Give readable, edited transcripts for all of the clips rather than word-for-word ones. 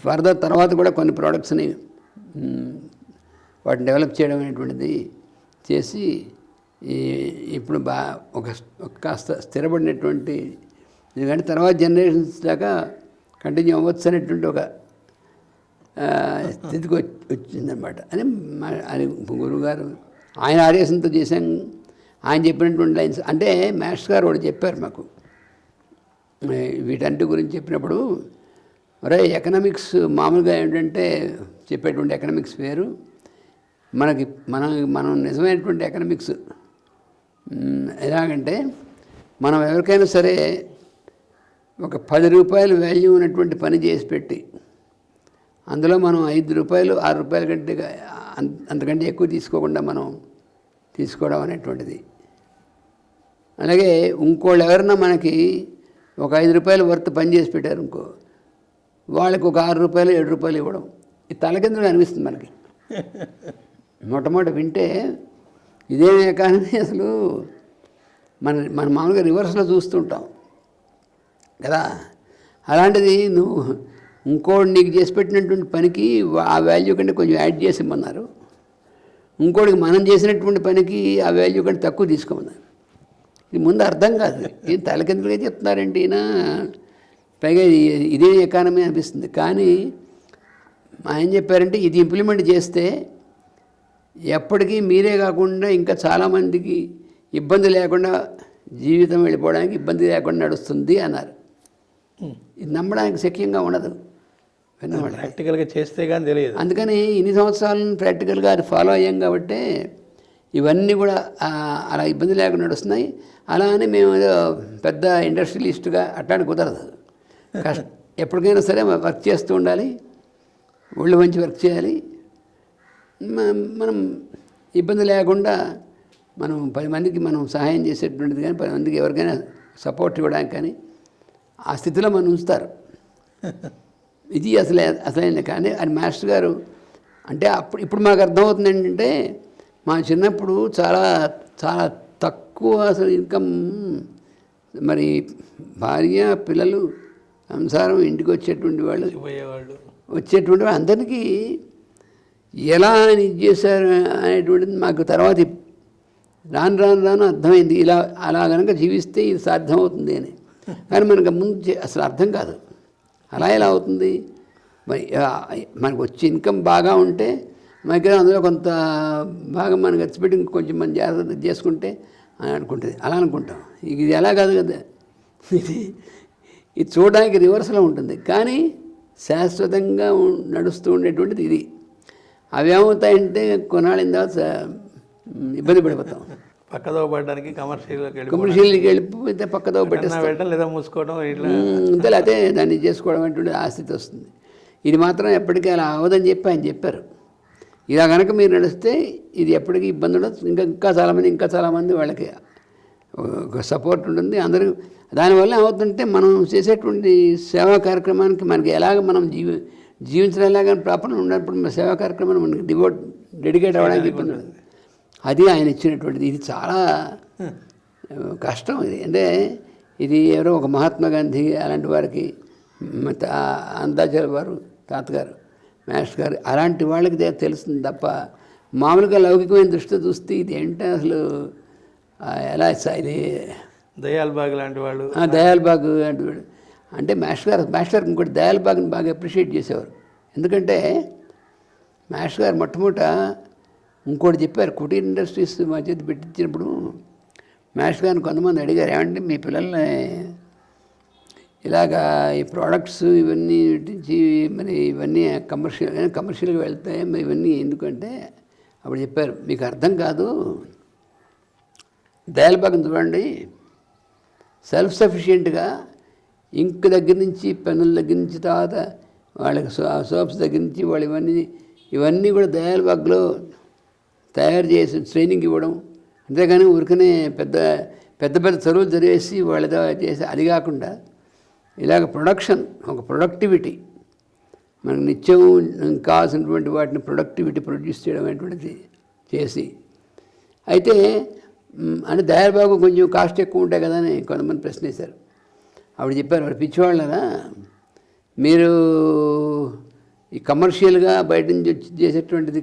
Further తర్వాత కూడా కొన్ని ప్రోడక్ట్స్ని వాటిని డెవలప్ చేయడం అనేటువంటిది చేసి ఇప్పుడు ఒక కాస్త స్థిరపడినటువంటి, ఎందుకంటే తర్వాత జనరేషన్స్ దాకా కంటిన్యూ అవ్వచ్చు అనేటువంటి ఒక స్థితికి వచ్చిందనమాట. అని అది గురువుగారు ఆయన ఆదేశంతో చేశాం. ఆయన చెప్పినటువంటి లైన్స్ అంటే మాస్టర్ గారు కూడా చెప్పారు మాకు వీటంటి గురించి చెప్పినప్పుడు, మరే ఎకనామిక్స్ మామూలుగా ఏంటంటే చెప్పేటువంటి ఎకనామిక్స్ వేరు, మనం నిజమైనటువంటి ఎకనామిక్స్ ఎలాగంటే మనం ఎవరికైనా సరే ఒక 10 రూపాయలు వాల్యూ ఉన్నటువంటి పని చేసి పెట్టి అందులో మనం 5 రూపాయలు 6 రూపాయల కంటే అంతకంటే ఎక్కువ తీసుకోకుండా మనం తీసుకోవడం అనేటువంటిది. అలాగే ఇంకోళ్ళు ఎవరన్నా మనకి ఒక 5 రూపాయలు వర్త్ పని చేసి పెట్టారు ఇంకో, వాళ్ళకి ఒక 6 రూపాయలు 7 రూపాయలు ఇవ్వడం, ఇది తలకిందులుగా అనిపిస్తుంది మనకి. మొట్టమొదటి వింటే ఇదే ఎకానమీ అసలు మన మామూలుగా రివర్స్లో చూస్తుంటాం కదా. అలాంటిది నువ్వు ఇంకోటి నీకు చేసి పెట్టినటువంటి పనికి ఆ వాల్యూ కంటే కొంచెం యాడ్ చేసి ఇమ్మన్నారు, ఇంకోటికి మనం చేసినటువంటి పనికి ఆ వాల్యూ కంటే తక్కువ తీసుకోమన్నారు. ఇది ముందు అర్థం కాదు, ఏం తలకిందులుగా చెప్తున్నారంటే ఈయన, పైగా ఇదే ఎకానమీ అనిపిస్తుంది. కానీ ఆయన చెప్పారంటే ఇది ఇంప్లిమెంట్ చేస్తే ఎప్పటికీ మీరే కాకుండా ఇంకా చాలామందికి ఇబ్బంది లేకుండా జీవితం వెళ్ళిపోవడానికి ఇబ్బంది లేకుండా నడుస్తుంది అన్నారు. ఇది నమ్మడానికి శక్యంగా ఉండదు, ప్రాక్టికల్గా చేస్తే కానీ తెలియదు. అందుకని ఇన్ని సంవత్సరాలను ప్రాక్టికల్గా అది ఫాలో అయ్యాం కాబట్టి ఇవన్నీ కూడా అలా ఇబ్బంది లేకుండా నడుస్తున్నాయి. అలా అని మేము ఏదో పెద్ద ఇండస్ట్రియలిస్ట్గా అట్లాంటి కుదరదు. ఎప్పటికైనా సరే వర్క్ చేస్తూ ఉండాలి, ఒళ్ళు మంచి వర్క్ చేయాలి. మనం ఇబ్బంది లేకుండా మనం 10 మందికి మనం సహాయం చేసేటువంటిది కానీ 10 మందికి ఎవరికైనా సపోర్ట్ ఇవ్వడానికి కానీ ఆ స్థితిలో మనం ఉంచుతారు. ఇది అసలైన. కానీ అది మాస్టర్ గారు అంటే ఇప్పుడు మాకు అర్థమవుతుంది ఏంటంటే, మా చిన్నప్పుడు చాలా చాలా తక్కువ అసలు ఇన్కమ్, మరి భార్య పిల్లలు సంసారం ఇంటికి వచ్చేటువంటి వాళ్ళు అందరికీ ఎలా ఇది చేశారు అనేటువంటిది మాకు తర్వాత రాను అర్థమైంది. అలా కనుక జీవిస్తే ఇది సాధ్యమవుతుంది అని. కానీ మనకు ముందు అసలు అర్థం కాదు, అలా ఎలా అవుతుంది. మరి మనకు వచ్చే ఇన్కమ్ బాగా ఉంటే మనకి అందులో కొంత భాగం మనం ఖర్చు పెట్టి ఇంకొంచెం మనం జాగ్రత్త చేసుకుంటే అని అనుకుంటుంది, అలా అనుకుంటాం. ఇది ఎలా కాదు కదా, ఇది చూడడానికి రివర్స్లో ఉంటుంది, కానీ శాశ్వతంగా నడుస్తూ ఉండేటువంటిది ఇది. అవి ఏమవుతాయంటే కొన్నాళ్ళ తర్వాత ఇబ్బంది పడిపోతాం. పక్కదో పడడానికి కమర్షియల్కి వెళ్ళిపోతే పక్కదో పెట్టేస్తాం, లేదా మూసుకోవడం అంతే, అదే దాన్ని చేసుకోవడం అనేటువంటి ఆసక్తి వస్తుంది. ఇది మాత్రం ఎప్పటికీ అలా అవ్వదని చెప్పి ఆయన చెప్పారు. ఇలా కనుక మీరు నడిస్తే ఇది ఎప్పటికీ ఇబ్బంది ఉండదు. ఇంకా చాలామంది వాళ్ళకి ఒక సపోర్ట్ ఉంటుంది అందరూ. దానివల్ల ఏమవుతుంటే మనం చేసేటువంటి సేవా కార్యక్రమానికి మనకి ఎలాగ మనం జీవించడం ఎలాగ ప్రాపర్ ఉన్నప్పుడు సేవా కార్యక్రమాన్ని మనకి డెడికేట్ అవ్వడానికి ఇబ్బంది ఉండదు. అది ఆయన ఇచ్చినటువంటిది. ఇది చాలా కష్టం. ఇది అంటే ఇది ఎవరో ఒక మహాత్మా గాంధీ అలాంటి వారికి, అందాచార్య వారు, తాతగారు, మాస్టర్ గారు అలాంటి వాళ్ళకి తెలుస్తుంది తప్ప మామూలుగా లౌకికమైన దృష్టితో చూస్తే ఇది ఏంటంటే అసలు ఎలా ఇది దయాల్బాగ్ లాంటి వాళ్ళు, దయాల్బాగ్ లాంటి వాడు అంటే మాస్టర్ ఇంకోటి దయాల్బాగ్ని బాగా అప్రిషియేట్ చేసేవారు. ఎందుకంటే మాస్టర్ గారు మొట్టమొదట ఇంకోటి చెప్పారు. కుటీర్ ఇండస్ట్రీస్ మా చేతి పెట్టించినప్పుడు మాస్టర్ గారిని కొంతమంది అడిగారు, ఏమంటే మీ పిల్లల్ని ఇలాగా ఈ ప్రోడక్ట్స్ ఇవన్నీ పెట్టించి మరి ఇవన్నీ కమర్షియల్గా వెళ్తాయి, మరి ఇవన్నీ ఎందుకంటే అప్పుడు చెప్పారు, మీకు అర్థం కాదు, దయాల్బాగ్ని చూడండి, సెల్ఫ్ సఫిషియెంట్గా ఇంక్ దగ్గర నుంచి పెన్నుల దగ్గర నుంచి తర్వాత వాళ్ళకి సోప్స్ దగ్గర నుంచి వాళ్ళు ఇవన్నీ కూడా దయాల్బాగ్లో తయారు చేసి ట్రైనింగ్ ఇవ్వడం. అంతేగాని ఊరికనే పెద్ద పెద్ద పెద్ద చదువులు చదివేసి వాళ్ళతో చేసి అది కాకుండా ఇలాగ ప్రొడక్షన్, ఒక ప్రొడక్టివిటీ, మనకు నిత్యం కావాల్సినటువంటి వాటిని ప్రొడ్యూస్ చేయడం అనేటువంటిది చేసి. అయితే అంటే దయాల్బాగు కొంచెం కాస్ట్ ఎక్కువ ఉంటాయి కదా అని కొంతమంది ప్రశ్న వేశారు. అప్పుడు చెప్పారు, వాడు పిచ్చివాళ్ళరా, మీరు ఈ కమర్షియల్గా బయట నుంచి వచ్చి చేసేటువంటిది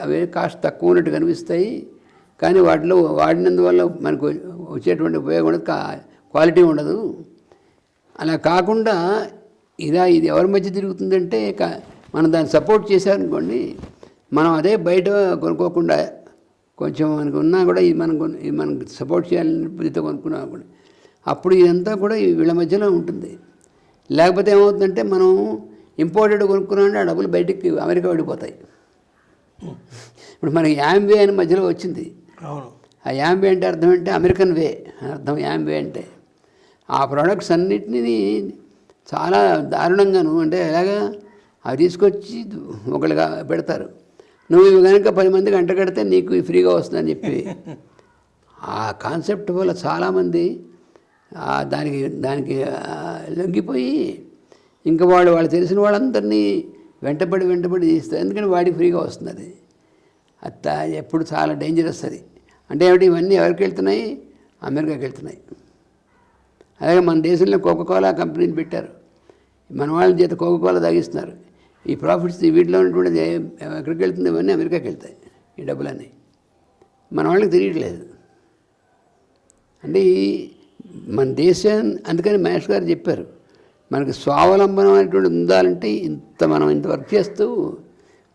అవే కాస్ట్ తక్కువ ఉన్నట్టు కనిపిస్తాయి, కానీ వాటిలో వాడినందువల్ల మనకు వచ్చేటువంటి ఉపయోగం ఉండదు, క్వాలిటీ ఉండదు. అలా కాకుండా ఇది ఎవరి మధ్య తిరుగుతుందంటే మనం దాన్ని సపోర్ట్ చేశారనుకోండి, మనం అదే బయట కొనుక్కోకుండా కొంచెం మనకు ఉన్నా కూడా ఇది మనం సపోర్ట్ చేయాలని బుద్ధితో కొనుక్కున్నాం అనుకోండి, అప్పుడు ఇదంతా కూడా వీళ్ళ మధ్యలో ఉంటుంది. లేకపోతే ఏమవుతుందంటే మనం ఇంపోర్టెడ్ కొనుక్కున్నామంటే ఆ డబ్బులు బయటికి అమెరికా వెళ్ళిపోతాయి. ఇప్పుడు మనకి యాంబే అని మధ్యలో వచ్చింది. ఆ యాంబే అంటే అర్థం అంటే అమెరికన్ వే అని అర్థం. యాంబే అంటే ఆ ప్రోడక్ట్స్ అన్నిటినీ చాలా దారుణంగాను, అంటే ఎలాగా అవి తీసుకొచ్చి ఒకళ్ళుగా పెడతారు. నువ్వు ఇవి కనుక 10 మందికి అంట కడితే నీకు ఫ్రీగా వస్తుందని చెప్పి ఆ కాన్సెప్ట్ వల్ల చాలామంది దానికి లొంగిపోయి ఇంకా వాళ్ళు తెలిసిన వాళ్ళందరినీ వెంటబడి తీస్తారు. ఎందుకంటే వాడికి ఫ్రీగా వస్తుంది. అది ఎప్పుడు చాలా డేంజరస్ అది. అంటే ఏమిటి, ఇవన్నీ ఎవరికి వెళ్తున్నాయి? అమెరికాకి వెళ్తున్నాయి. అలాగే మన దేశంలో కోకోకోలా కంపెనీని పెట్టారు, మన వాళ్ళ చేత కోకోకోలా తాగిస్తున్నారు. ఈ ప్రాఫిట్స్ వీటిలో ఉన్నటువంటిది ఎక్కడికి వెళ్తుంది? ఇవన్నీ అమెరికాకి వెళ్తాయి ఈ డబ్బులన్నీ, మన వాళ్ళకి తెలియట్లేదు. అంటే మన దేశం, అందుకని మహేష్ గారు చెప్పారు, మనకి స్వావలంబనం అనేటువంటి ఉండాలంటే మనం ఇంత వర్క్ చేస్తూ,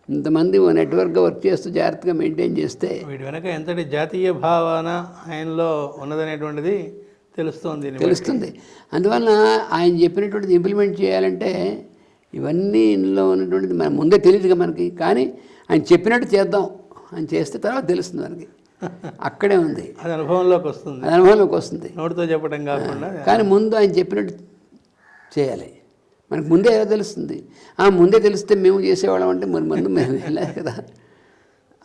ఇంతమంది నెట్వర్క్గా వర్క్ చేస్తూ జాగ్రత్తగా మెయింటైన్ చేస్తే వీటి వెనక ఎంతటి జాతీయ భావన ఆయనలో ఉన్నదనేటువంటిది తెలుస్తుంది. అందువలన ఆయన చెప్పినటువంటిది ఇంప్లిమెంట్ చేయాలంటే ఇవన్నీ ఇందులో ఉన్నటువంటిది మనం ముందే తెలియదుగా మనకి, కానీ ఆయన చెప్పినట్టు చేద్దాం అని చేస్తే తర్వాత తెలుస్తుంది మనకి. అక్కడే ఉంది, అది అనుభవంలోకి వస్తుంది, నోటితో చెప్పడం కాకుండా. కానీ ముందు ఆయన చెప్పినట్టు చేయాలి. మనకు ముందే ఎలా తెలుస్తుంది? ముందే తెలిస్తే మేము చేసేవాళ్ళం అంటే ముందు మేము వెళ్ళాలి కదా.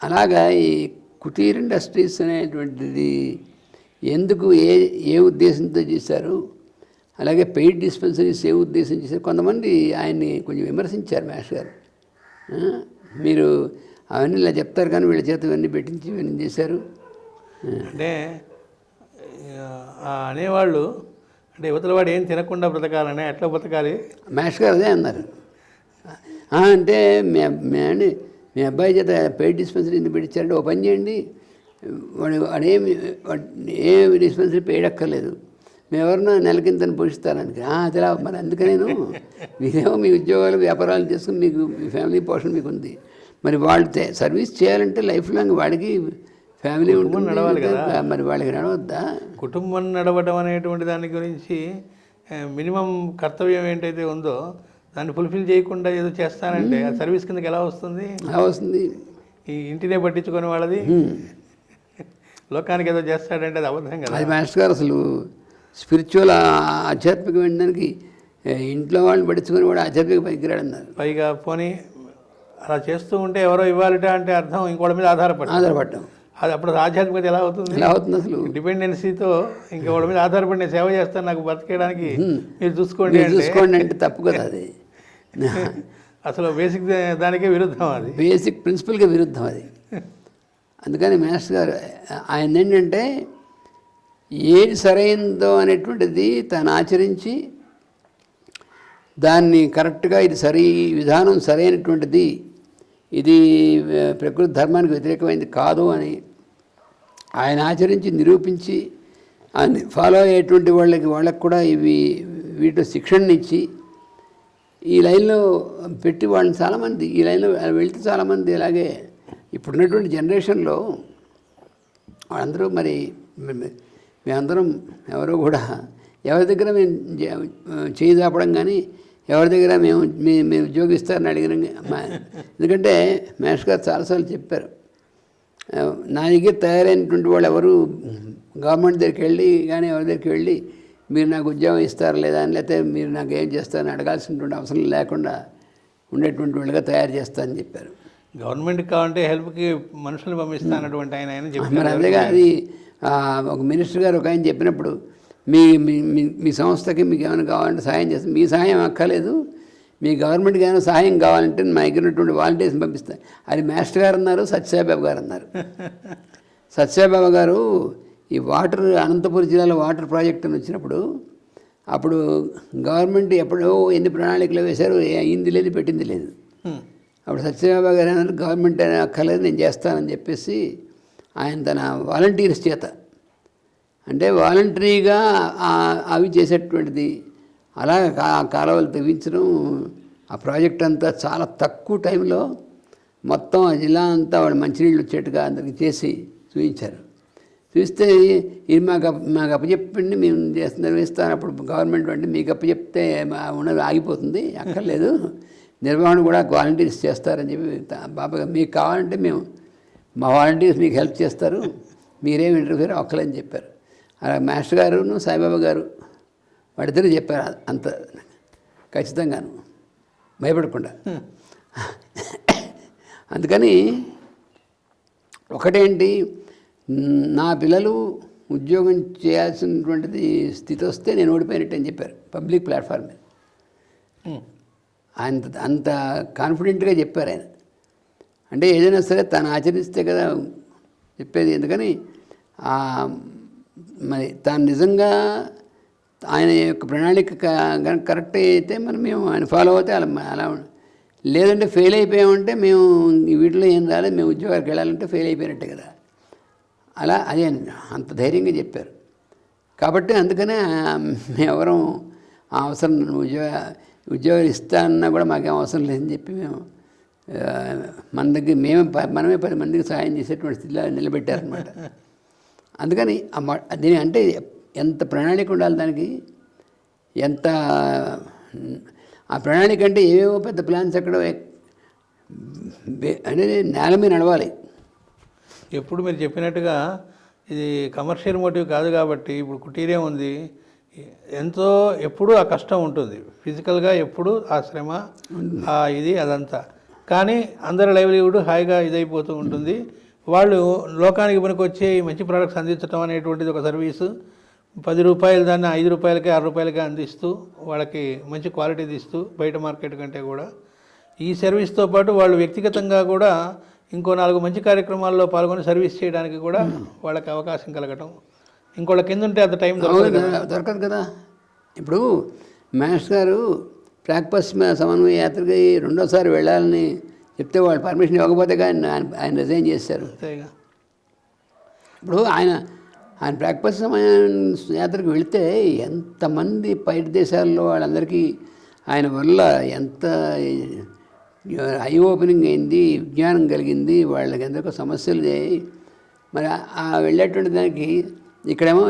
అలాగా ఈ కుటీర్ ఇండస్ట్రీస్ అనేటువంటిది ఎందుకు ఏ ఉద్దేశంతో చేశారు, అలాగే పెయిడ్ డిస్పెన్సరీస్ ఏ ఉద్దేశం చేశారు. కొంతమంది ఆయన్ని కొంచెం విమర్శించారు మహేష్ గారు. మీరు అవన్నీ ఇలా చెప్తారు కానీ వీళ్ళ చేత ఇవన్నీ పెట్టించి ఇవన్నీ చేశారు అంటే అనేవాళ్ళు. అంటే యువతల వాడు ఏం తినకుండా బ్రతకాలనే, ఎట్లా బ్రతకాలి? మహేష్ గారు అదే అన్నారు. అంటే మీ అబ్బాయి చేత పెయిడ్ డిస్పెన్సరీ ఎందుకు పెట్టించారంటే, ఓ పని చేయండి, ఏ డిస్పెన్సరీ పెయిడ్ అక్కర్లేదు, మేము ఎవరన్నా నెలకింతని పోషిస్తారని. అదిలా మరి అందుకనే మీరేమో మీ ఉద్యోగాలు వ్యాపారాలు చేసుకుని మీ ఫ్యామిలీ పోషణ మీకు ఉంది. మరి వాళ్ళు సర్వీస్ చేయాలంటే లైఫ్ లాంగ్ వాడికి ఫ్యామిలీ ఉంటుంది, నడవాలి కదా. మరి వాళ్ళకి నడవద్దా? కుటుంబం నడవడం అనేటువంటి దాని గురించి మినిమం కర్తవ్యం ఏంటైతే ఉందో దాన్ని ఫుల్ఫిల్ చేయకుండా ఏదో చేస్తానంటే ఆ సర్వీస్ కిందకి ఎలా వస్తుంది? ఈ ఇంటినే పట్టించుకునే వాళ్ళది లోకానికి ఏదో చేస్తాడంటే అది అబద్ధం కదా. అది మాస్టర్ గారు అసలు స్పిరిచువల్ ఆధ్యాత్మికమైన దానికి ఇంట్లో వాళ్ళని పట్టించుకుని వాడు ఆధ్యాత్మిక పైకిరాడు అన్నారు. పైగా పోనీ అలా చేస్తూ ఉంటే ఎవరో ఇవ్వాలిట అంటే అర్థం ఇంకోటి మీద ఆధారపడటం. అది అప్పుడు ఆధ్యాత్మికత ఎలా అవుతుంది? అసలు డిపెండెన్సీతో ఇంకోటి మీద ఆధారపడి సేవ చేస్తాను నాకు బతికేయడానికి మీరు చూసుకోండి అంటే తప్పు కదా. అది అసలు బేసిక్ దానికే విరుద్ధం, అది బేసిక్ ప్రిన్సిపల్గా విరుద్ధం అది. అందుకని మాస్టర్ గారు ఆయన ఏంటంటే ఏది సరైందో అనేటువంటిది తను ఆచరించి దాన్ని కరెక్ట్గా ఇది విధానం సరైనటువంటిది, ఇది ప్రకృతి ధర్మానికి వ్యతిరేకమైనది కాదు అని ఆయన ఆచరించి నిరూపించి ఫాలో అయ్యేటువంటి వాళ్ళకి కూడా వీటిలో శిక్షణనిచ్చి ఈ లైన్లో పెట్టి వాళ్ళని చాలామంది ఈ లైన్లో వెళ్తే చాలామంది అలాగే ఇప్పుడున్నటువంటి జనరేషన్లో వాళ్ళందరూ మరి మేమందరం ఎవరో కూడా ఎవరి దగ్గర మేము చేయి చాపడం కానీ ఎవరి దగ్గర మేము ఉద్యోగిస్తారని అడిగిన. ఎందుకంటే మహేష్ గారు చాలాసార్లు చెప్పారు, నా దగ్గర తయారైనటువంటి వాళ్ళు ఎవరు గవర్నమెంట్ దగ్గరికి వెళ్ళి కానీ ఎవరి దగ్గరికి వెళ్ళి మీరు నాకు ఉద్యోగం ఇస్తారా లేదా అని, లేకపోతే మీరు నాకు ఏం చేస్తారని అడగాల్సినటువంటి అవసరం లేకుండా ఉండేటువంటి వాళ్ళుగా తయారు చేస్తానని చెప్పారు. గవర్నమెంట్కి కావాలంటే హెల్ప్కి మనుషులు పంపిస్తా అన్నటువంటి ఆయన మరి చెప్పారు. అదేగా అది ఒక మినిస్టర్ గారు ఒక ఆయన చెప్పినప్పుడు, మీ మీ సంస్థకి మీకు ఏమైనా కావాలంటే సహాయం చేస్తాను, మీ సహాయం అక్కర్లేదు, మీ గవర్నమెంట్కి ఏమైనా సహాయం కావాలంటే మా దగ్గర ఉన్నటువంటి వాలంటీర్స్ని పంపిస్తాను. అది మాస్టర్ గారు అన్నారు, సత్యసాయిబాబు గారు అన్నారు. సత్యసాయిబాబా గారు ఈ వాటర్ అనంతపురం జిల్లాలో వాటర్ ప్రాజెక్ట్ అని వచ్చినప్పుడు, అప్పుడు గవర్నమెంట్ ఎప్పుడో ఎన్ని ప్రణాళికలు వేశారు, అయింది లేదు పెట్టింది లేదు. అప్పుడు సత్యసాయిబాబా గారు అన్నారు గవర్నమెంట్ అని అక్కర్లేదు నేను చేస్తానని చెప్పేసి ఆయన తన వాలంటీర్స్ చేత, అంటే వాలంటరీగా అవి చేసేటువంటిది, అలా కాలువలు తవ్వించడం, ఆ ప్రాజెక్ట్ అంతా చాలా తక్కువ టైంలో మొత్తం ఆ జిల్లా అంతా వాళ్ళు మంచినీళ్ళు వచ్చేట్టుగా అందరికి చేసి చూపించారు. చూస్తే ఇది మాకు అప్పచెప్పండి, మేము నిర్వహిస్తాను. అప్పుడు గవర్నమెంట్ అంటే మీకు అప్పచెప్తే ఉన్నది ఆగిపోతుంది, అక్కర్లేదు, నిర్వహణ కూడా వాలంటీర్స్ చేస్తారని చెప్పి, బాబా మీకు కావాలంటే మేము మా వాలంటీర్స్ మీకు హెల్ప్ చేస్తారు, మీరేం ఇంటర్ఫియర్ అక్కర్లేదని చెప్పారు. అలా మాస్టర్ గారును సాయిబాబా గారు వాడిద్దరూ చెప్పారు అంత ఖచ్చితంగాను, భయపడకుండా. అందుకని ఒకటేంటి, నా పిల్లలు ఉద్యోగం చేయాల్సినటువంటిది స్థితి వస్తే నేను ఓడిపోయినట్టు అని చెప్పారు పబ్లిక్ ప్లాట్ఫామ్ మీద. అంత కాన్ఫిడెంట్గా చెప్పారు ఆయన. అంటే ఏదైనా సరే తను ఆచరిస్తే కదా చెప్పేది. ఎందుకని మరి తాను నిజంగా ఆయన యొక్క ప్రణాళిక కనుక కరెక్ట్ అయితే మేము ఆయన ఫాలో అవుతే అలా లేదంటే ఫెయిల్ అయిపోయామంటే మేము వీటిలో ఏం రాలేదు, మేము ఉద్యోగానికి వెళ్ళాలంటే ఫెయిల్ అయిపోయినట్టే కదా. అలా అదే అంత ధైర్యంగా చెప్పారు. కాబట్టి అందుకనే మేమెవరం అవసరం ఉద్యోగాలు ఇస్తానన్నా కూడా మాకేం అవసరం లేదని చెప్పి మేము మన దగ్గర మనమే 10 మందికి సహాయం చేసేటువంటి స్థితిలో నిలబెట్టారనమాట. అందుకని దీని అంటే ఎంత ప్రణాళిక ఉండాలి దానికి, ఎంత ఆ ప్రణాళిక అంటే ఏవేవో పెద్ద ప్లాన్స్ ఎక్కడ అనేది నేల మీద నడవాలి. ఎప్పుడు మీరు చెప్పినట్టుగా ఇది కమర్షియల్ మోటివ్ కాదు కాబట్టి, ఇప్పుడు కుటీరం ఉంది, ఎంతో ఎప్పుడూ ఆ కష్టం ఉంటుంది, ఫిజికల్గా ఎప్పుడు ఆ శ్రమ ఇది అదంతా. కానీ అందరి లైవ్లీవుడ్ హాయిగా ఇదైపోతూ ఉంటుంది. వాళ్ళు లోకానికి పనికొచ్చే మంచి ప్రోడక్ట్స్ అందించడం అనేటువంటిది ఒక సర్వీసు. 10 రూపాయలు దాన్ని 5 రూపాయలకి 6 రూపాయలకి అందిస్తూ వాళ్ళకి మంచి క్వాలిటీ ఇస్తూ బయట మార్కెట్ కంటే కూడా ఈ సర్వీస్తో పాటు వాళ్ళు వ్యక్తిగతంగా కూడా ఇంకో 4 మంచి కార్యక్రమాల్లో పాల్గొని సర్వీస్ చేయడానికి కూడా వాళ్ళకి అవకాశం కలగటం. ఇంకోళ్ళ కింద ఉంటే అంత టైం దొరకదు కదా. ఇప్పుడు మాస్టర్ గారు ప్రాక్పశ్చిమ సమన్వయ యాత్రకి 2వ సారి వెళ్ళాలని చెప్తే వాళ్ళు పర్మిషన్ ఇవ్వకపోతే కానీ ఆయన రిజైన్ చేశారు. ఇప్పుడు ఆయన ప్రాక్పశ్చిమ యాత్రకు వెళితే ఎంతమంది బయట దేశాల్లో వాళ్ళందరికీ ఆయన వల్ల ఎంత ఐ ఓపెనింగ్ అయింది, విజ్ఞానం కలిగింది, వాళ్ళకి ఎందరికో సమస్యలు చేయి. మరి వెళ్ళేటువంటి దానికి ఇక్కడేమో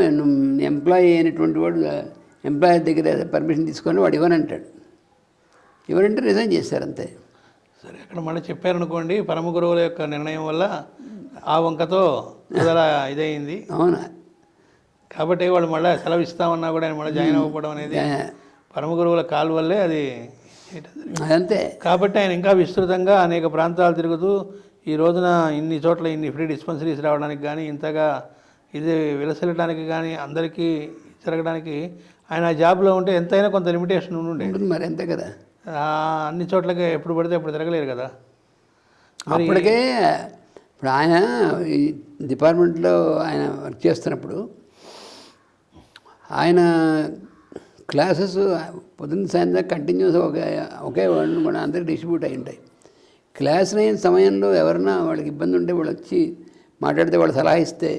ఎంప్లాయీ అయినటువంటి వాడు ఎంప్లాయర్ దగ్గర పర్మిషన్ తీసుకొని వాడు ఇవ్వనంటాడు, ఇవ్వనంటే రిజైన్ చేశారు అంతే. సరే, అక్కడ మళ్ళీ చెప్పారనుకోండి, పరమ గురువుల యొక్క నిర్ణయం వల్ల ఆ వంకతో అలా ఇదయింది. అవునా, కాబట్టి వాళ్ళు మళ్ళీ సెలవు ఇస్తామన్నా కూడా ఆయన మళ్ళీ జాయిన్ అవ్వడం అనేది పరమ గురువుల కాల్ వల్లే అది అంతే. కాబట్టి ఆయన ఇంకా విస్తృతంగా అనేక ప్రాంతాలు తిరుగుతూ ఈ రోజున ఇన్ని చోట్ల ఇన్ని ఫ్రీ డిస్పెన్సరీస్ రావడానికి కానీ, ఇంతగా ఇది విలసిల్లడానికి కానీ, అందరికీ జరగడానికి ఆయన జాబ్లో ఉంటే ఎంతైనా కొంత లిమిటేషన్ ఉండే మరి అంతే కదా. అన్ని చోట్లకి ఎప్పుడు పడితే అప్పుడు తిరగలేరు కదా. అప్పటికే ఇప్పుడు ఆయన ఈ డిపార్ట్మెంట్లో ఆయన వర్క్ చేస్తున్నప్పుడు ఆయన క్లాసెస్ పొద్దున్న సాయంత్రం కంటిన్యూస్ ఒకే వన్ కూడా అందరికి డిస్ట్రిబ్యూట్ అయి ఉంటాయి. క్లాస్ అయిన సమయంలో ఎవరన్నా వాళ్ళకి ఇబ్బంది ఉంటే వాళ్ళు వచ్చి మాట్లాడితే వాళ్ళు సలహా ఇస్తే,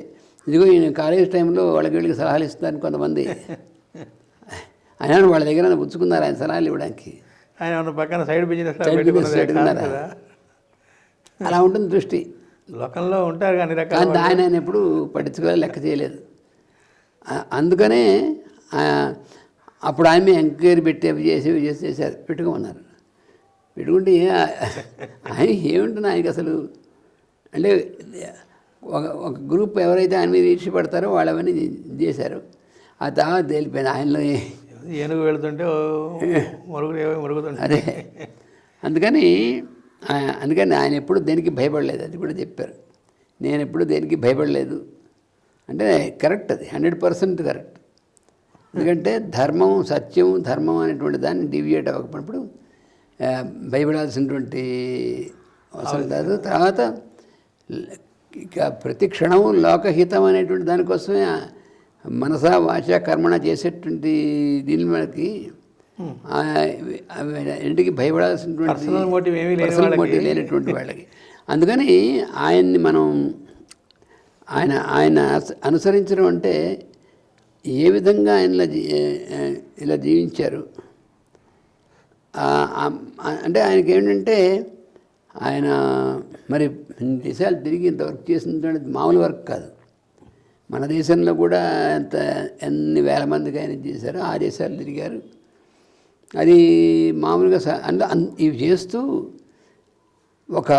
ఇదిగో ఈయన కాలేజ్ టైంలో వాళ్ళకి సలహాలు ఇస్తారని కొంతమంది ఆయన వాళ్ళ దగ్గర పుచ్చుకున్నారు ఆయన సలహాలు ఇవ్వడానికి. ఆయన పక్కన సైడ్ బిజినెస్ అలా ఉంటుంది దృష్టి. లోకంలో ఉంటారు కానీ రకాల ఆయన ఎప్పుడు పట్టించుకోవాలి, లెక్క చేయలేదు. అందుకనే అప్పుడు ఆయన ఎంక్వైరీ పెట్టి అవి చేశారు, పెట్టుకోమన్నారు. పెట్టుకుంటే ఆయన ఏముంటుంది ఆయనకి అసలు, అంటే ఒక గ్రూప్ ఎవరైతే ఆయన మీద ఈర్ష్యపడతారో వాళ్ళు అవన్నీ చేశారు. ఆ తర్వాత తేలిపోయింది ఆయనలో ఏనుగు వెళుతుంటే మరుగుతుంటే అదే అందుకని ఆయన ఎప్పుడు దేనికి భయపడలేదు, అది కూడా చెప్పారు. నేను ఎప్పుడు దేనికి భయపడలేదు అంటే కరెక్ట్, అది 100% కరెక్ట్. ఎందుకంటే ధర్మం, సత్యం, ధర్మం అనేటువంటి దాన్ని డివియేట్ అవ్వకపోయినప్పుడు భయపడాల్సినటువంటి అవసరం కాదు. తర్వాత ఇక ప్రతి క్షణం లోకహితం అనేటువంటి దానికోసమే మనస వాచ కర్మణ చేసేటువంటి దీన్ని మనకి ఇంటికి భయపడాల్సినటువంటి పర్సనల్ మోటివ్ లేనటువంటి వాళ్ళకి. అందుకని ఆయన్ని మనం ఆయన అనుసరించడం అంటే ఏ విధంగా ఆయన ఇలా జీవించారు అంటే ఆయనకి ఏంటంటే ఆయన మరి దేశాలు తిరిగి ఇంత వర్క్ చేసిన మామూలు వర్క్ కాదు. మన దేశంలో కూడా ఎన్ని వేల మందికి ఆయన చేశారు, ఆ దేశాలు తిరిగారు. అది మామూలుగా ఇవి చేస్తూ ఒక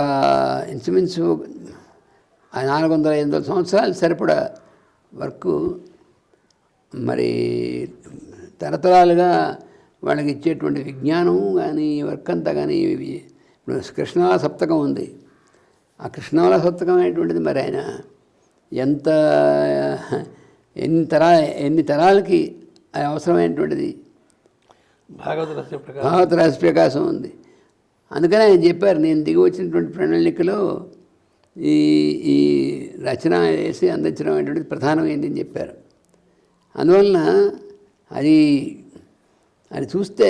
ఇంచుమించు 400-500 సంవత్సరాలు సరిపడా వర్క్ మరి తరతరాలుగా వాళ్ళకి ఇచ్చేటువంటి విజ్ఞానం కానీ వర్క్ అంతా కానీ ఇప్పుడు కృష్ణాల సప్తకం ఉంది. ఆ కృష్ణాల సప్తకం అనేటువంటిది మరి ఆయన ఎన్ని తరాలకి అవసరమైనటువంటిది భాగవత రహస్య ప్రకాశం ఉంది. అందుకని ఆయన చెప్పారు, నేను దిగి వచ్చినటువంటి ప్రణాళికలో ఈ రచన వేసి అందించడం అనేటువంటిది ప్రధానమైంది అని చెప్పారు. అందువలన అది చూస్తే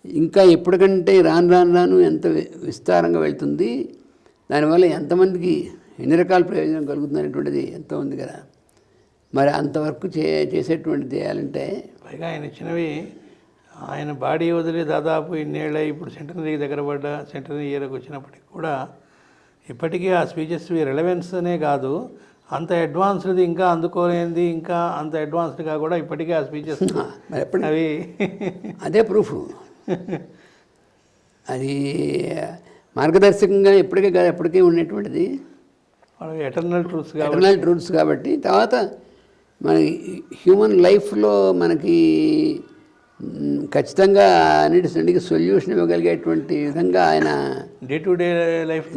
ఇంకా ఎప్పటికంటే రాను ఎంత విస్తారంగా వెళ్తుంది, దానివల్ల ఎంతమందికి ఎన్ని రకాల ప్రయోజనం కలుగుతుంది అనేటువంటిది ఎంతో ఉంది కదా. మరి అంతవరకు చేసేటువంటి చేయాలంటే పైగా ఆయన ఇచ్చినవి ఆయన బాడీ వదిలి దాదాపు ఇన్నేళ్ళ ఇప్పుడు సెంటనరీకి దగ్గర పడ్డ సెంటనరీ ఇయర్కి వచ్చినప్పటికి కూడా ఇప్పటికీ ఆ స్పీచెస్ రిలవెన్స్ అనే కాదు, అంత అడ్వాన్స్డ్ ఇంకా అందుకోలేనిది ఇంకా అంత అడ్వాన్స్డ్గా కూడా ఇప్పటికీ ఆ స్పీచెస్ అవి అదే ప్రూఫ్. అది మార్గదర్శకంగా ఎప్పటికీ ఉన్నటువంటిది ఎటర్నల్ ట్రూత్స్ కాబట్టి. తర్వాత మన హ్యూమన్ లైఫ్లో మనకి ఖచ్చితంగా అన్నిటికి సొల్యూషన్ ఇవ్వగలిగేటువంటి విధంగా ఆయన డే టు డే లైఫ్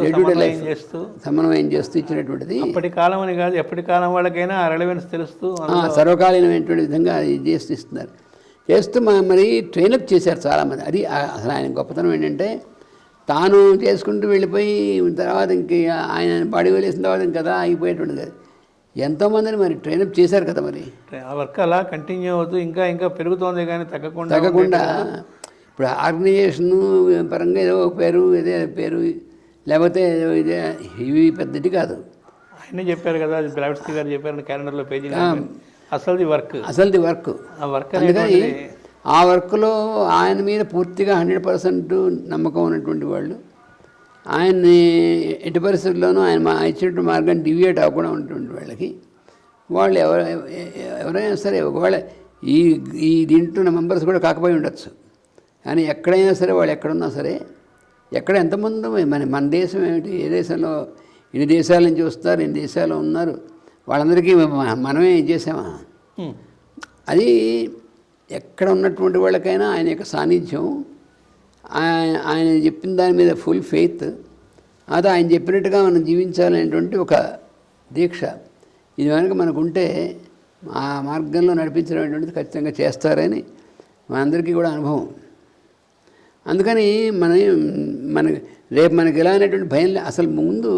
సమన్వయం చేస్తూ ఇచ్చినటువంటిది. అప్పటి కాలం అని కాదు, ఎప్పటి కాలం వాళ్ళకైనా రెలవెన్స్ తెలుస్తూ సర్వకాలీనమైనటువంటి విధంగా చేస్తూ ఇస్తున్నారు. చేస్తూ మరి ట్రైనప్ చేశారు చాలామంది. అది అసలు ఆయన గొప్పతనం ఏంటంటే తాను చేసుకుంటూ వెళ్ళిపోయి తర్వాత ఇంక ఆయన బాడీ వదిలేసిన తర్వాత కదా ఆగిపోయేటువంటిది కాదు, ఎంతోమందిని మరి ట్రైనప్ చేశారు కదా. మరి ఆ వర్క్ అలా కంటిన్యూ అవుతూ ఇంకా పెరుగుతోంది కానీ తగ్గకుండా ఇప్పుడు ఆర్గనైజేషన్ పరంగా ఏదో పేరు లేకపోతే ఇవి పెద్దది కాదు. ఆయనే చెప్పారు కదా, బ్లావెట్స్కీ గారు చెప్పారు క్యాలెండర్లో పేజీ, అసలుది వర్క్ ఆ వర్క్ అందుకని ఆ వర్క్లో ఆయన మీద పూర్తిగా 100% నమ్మకం ఉన్నటువంటి వాళ్ళు, ఆయన్ని ఎట్టి పరిస్థితుల్లోనూ ఆయన ఇచ్చినటువంటి మార్గాన్ని డివియేట్ అవ్వకుండా ఉన్నటువంటి వాళ్ళకి వాళ్ళు ఎవరైనా సరే ఒకవేళ ఈ దీంట్లో మెంబర్స్ కూడా కాకపోయి ఉండొచ్చు, కానీ ఎక్కడైనా సరే వాళ్ళు ఎక్కడున్నా సరే ఎక్కడ ఎంతమంది మన దేశం ఏమిటి, ఏ దేశంలో ఇన్ని దేశాల నుంచి వస్తారు, ఇన్ని దేశాలు ఉన్నారు, వాళ్ళందరికీ మనమే చేసామా. అది ఎక్కడ ఉన్నటువంటి వాళ్ళకైనా ఆయన యొక్క సాన్నిధ్యం, ఆయన చెప్పిన దాని మీద ఫుల్ ఫెయిత్, అది ఆయన చెప్పినట్టుగా మనం జీవించాలనేటువంటి ఒక దీక్ష, ఇది కనుక మనకు ఉంటే ఆ మార్గంలో నడిపించడం అనేటువంటిది ఖచ్చితంగా చేస్తారని మనందరికీ కూడా అనుభవం. అందుకని రేపు మనకి ఎలా అనేటువంటి భయం అసలు ముందు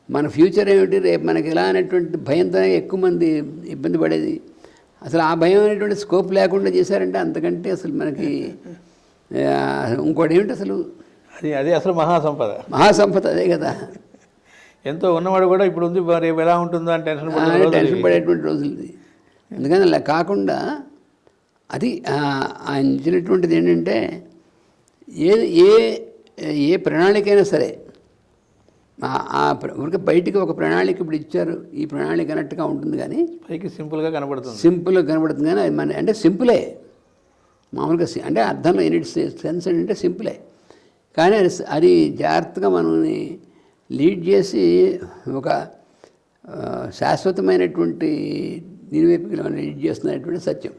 మన ఫ్యూచర్ ఏమిటి, రేపు మనకి ఎలా అనేటువంటి భయంతోనే ఎక్కువ మంది ఇబ్బంది పడేది. అసలు ఆ భయం అనేటువంటి స్కోప్ లేకుండా చేశారంటే అంతకంటే అసలు మనకి ఇంకోటి ఏమిటి అసలు అది అసలు మహాసంపద అదే కదా. ఎంతో ఉన్నవాడు కూడా ఇప్పుడు ఉంది, రేపు ఎలా ఉంటుందో అని టెన్షన్ పడేటువంటి రోజులది. అందుకని అలా కాకుండా అది ఆయన ఇచ్చినటువంటిది ఏంటంటే ఏ ప్రణాళికైనా సరే ఊరికి బయటికి ఒక ప్రణాళిక ఇప్పుడు ఇచ్చారు, ఈ ప్రణాళిక అన్నట్టుగా ఉంటుంది, కానీ పైకి సింపుల్గా కనబడుతుంది కానీ అది అంటే సింపులే మామూలుగా, అంటే అర్థంలో యూనిట్ సెన్స్ అంటే సింపులే, కానీ అది జాగ్రత్తగా మనల్ని లీడ్ చేసి ఒక శాశ్వతమైనటువంటి దీని వైపుకి మనం లీడ్ చేస్తున్నటువంటి సత్యం.